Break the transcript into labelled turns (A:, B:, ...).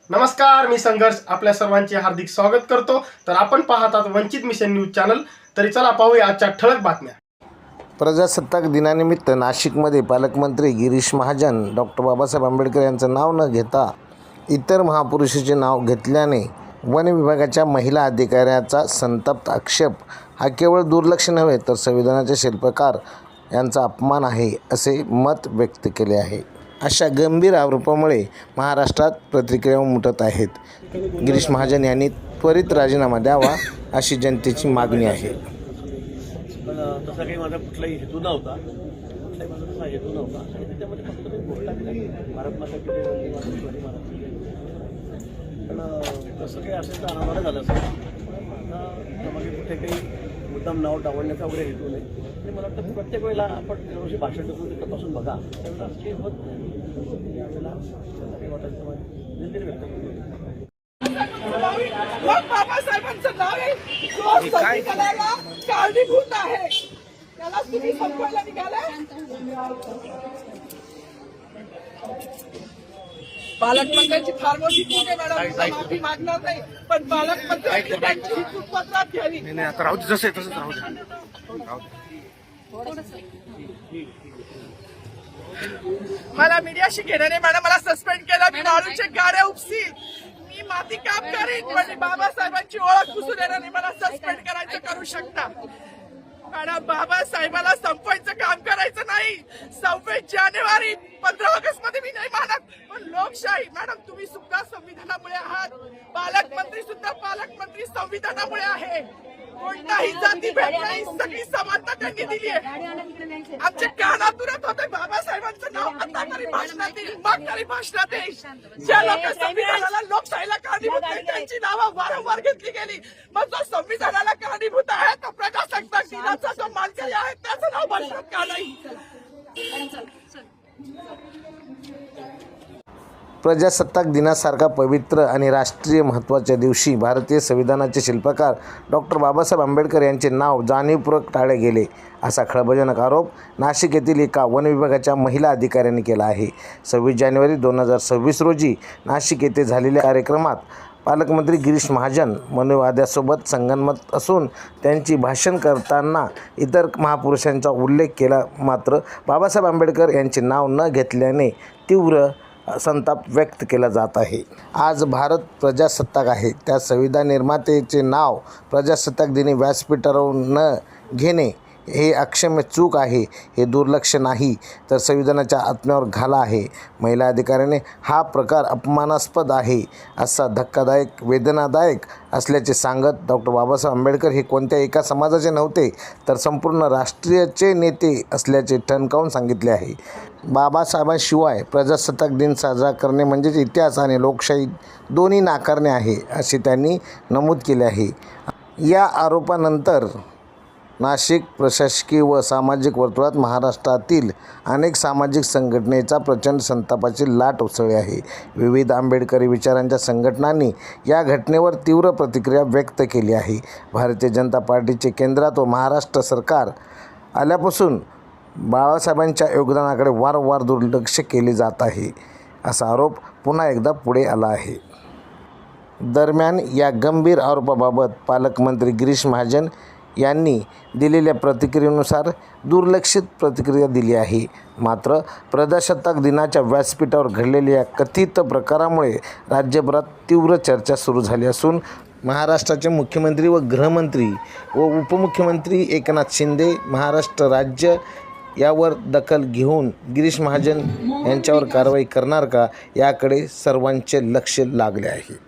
A: नमस्कार, मी संघर्ष आपल्या सर्वांचे हार्दिक स्वागत करतो। तर आपण पाहतात वंचित मिशन न्यूज चॅनल। तरी चला पाहूया आजच्या ठळक बातम्या।
B: प्रजासत्ताक दिनानिमित्त नाशिकमध्ये पालकमंत्री गिरीश महाजन डॉक्टर बाबासाहेब आंबेडकर यांचं नाव न घेता इतर महापुरुषाचे नाव घेतल्याने वन विभागाच्या महिला अधिकाऱ्याचा संतप्त आक्षेप हा केवळ दुर्लक्ष नव्हे तर संविधानाचे शिल्पकार यांचा अपमान आहे असे मत व्यक्त केले आहे। अशा गंभीर आरोपामुळे महाराष्ट्रात प्रतिक्रिया उमटत आहेत। गिरीश महाजन यांनी त्वरित राजीनामा द्यावा अशी जनतेची मागणी आहे।
C: तसा काही माझा कुठलाही हेतू नव्हता, आणि त्याच्यामध्ये फक्त मी घोषणा केली भारत माता की पण तसं काही असेल तर आम्हाला झालं असेल। त्यामध्ये कुठे काही मुद्दाम नाव डावलण्याचा वगैरे हेतू नाही। आणि मला वाटतं प्रत्येक वेळेला आपण जेव्हा भाषण देतो ते तपासून बघा, त्यावेळेला असं काही होत नाही। यावेळेला काही वाटायचं दिलगिरी व्यक्त करतो।
D: बाबासाहेबांचं नाव आहे संविधानाला कारणीभूत आहे, त्याला तुम्ही संपवायला निघाले। पालकमंत्र्यांची फार मोठी चूक आहे मॅडम, माफी मागणार नाही, पण पालकमंत्र्यांची त्यांची ही चूक पत्रात घ्यावी।
A: नाही आता राहू दे, जसं तसंच राहू दे।
D: मला मीडियाशी घेणं नाही मॅडम, मला सस्पेंड केलं, मी मारूचे गाड्या उपसील, मी माती काम करीन, म्हणजे बाबासाहेबांची ओळख पुसून येणार नाही, मला सस्पेंड करायचं करू शकता मॅडम। बाबासाहेबाला संपवायचं काम करायचं नाही। 26 जानेवारी 15 ऑगस्ट मध्ये मी नाही मानत, पण लोकशाही मॅडम तुम्ही सुद्धा संविधानामुळे आहात, पालकमंत्री सुद्धा पालकमंत्री संविधानामुळे आहे। कोणताही जाती भेद नाही, सगळी समानता त्यांनी दिली आहे। आमच्या कानातुरात होते बाबासाहेबांचं नाव आता तरी भाषणात येईल, मग तरी भाषणात येईल। ज्या लोक संविधानाला लोकशाहीला कारणीभूत आहेत त्यांची नावं वारंवार घेतली गेली, मग जो संविधानाला कारणीभूत आहे तो प्रजासत्ताक दिनाचा जो मानकरी आहे त्याचं नाव भाषणात का नाही?
B: प्रजासत्ताक दिनासारखा पवित्र आणि राष्ट्रीय महत्त्वाच्या दिवशी भारतीय संविधानाचे शिल्पकार डॉक्टर बाबासाहेब आंबेडकर यांचे नाव जाणीवपूर्वक टाळले गेले असा खळबळजनक आरोप नाशिक येथील एका वन विभागाच्या महिला अधिकाऱ्यांनी केला आहे। 26 जानेवारी 2026 रोजी नाशिक येथे झालेल्या कार्यक्रमात पालकमंत्री गिरीश महाजन मनोवाद्यासोबत संगनमत असून त्यांची भाषण करताना इतर महापुरुषांचा उल्लेख केला, मात्र बाबासाहेब आंबेडकर यांचे नाव न घेतल्याने तीव्र संताप व्यक्त केला जात आहे। आज भारत प्रजासत्ताक आहे, त्या संविधान निर्मातेचे नाव प्रजासत्ताक दिनी व्यासपीठावर न घेणे हे अक्षम्य चूक आहे। हे दुर्लक्ष नाही तर संविधानाच्या आत्म्यावर घाला आहे। महिला अधिकाऱ्याने हा प्रकार अपमानास्पद आहे असा धक्कादायक वेदनादायक असल्याचे सांगत डॉक्टर बाबासाहेब आंबेडकर हे कोणत्या एका समाजाचे नव्हते तर संपूर्ण राष्ट्रीयचे नेते असल्याचे ठणकावून सांगितले आहे। बाबासाहेबांशिवाय प्रजासत्ताक दिन साजरा करणे म्हणजेच इतिहास आणि लोकशाही दोन्ही नाकारणे आहे असे त्यांनी नमूद केले आहे। या आरोपानंतर नाशिक प्रशासकीय व सामाजिक वर्तुळात महाराष्ट्रातील अनेक सामाजिक संघटनेचा प्रचंड संतापाची लाट उसळली आहे। विविध आंबेडकरी विचारांच्या संघटनांनी या घटनेवर तीव्र प्रतिक्रिया व्यक्त केली आहे। भारतीय जनता पार्टीचे केंद्रात व महाराष्ट्र सरकार आल्यापासून बाबासाहेबांच्या योगदानाकडे वारंवार दुर्लक्ष केले जात आहे असा आरोप पुन्हा एकदा पुढे आला आहे। दरम्यान या गंभीर आरोपाबाबत पालकमंत्री गिरीश महाजन यांनी दिलेल्या प्रतिक्रियेनुसार दुर्लक्षित प्रतिक्रिया दिली आहे। मात्र प्रजासत्ताक दिनाच्या व्यासपीठावर घडलेल्या कथित प्रकारामुळे राज्यभरात तीव्र चर्चा सुरू झाली असून महाराष्ट्राचे मुख्यमंत्री व गृहमंत्री व उपमुख्यमंत्री एकनाथ शिंदे महाराष्ट्र राज्य यावर दखल घेऊन गिरीश महाजन यांच्यावर कारवाई करणार का याकडे सर्वांचे लक्ष लागले आहे।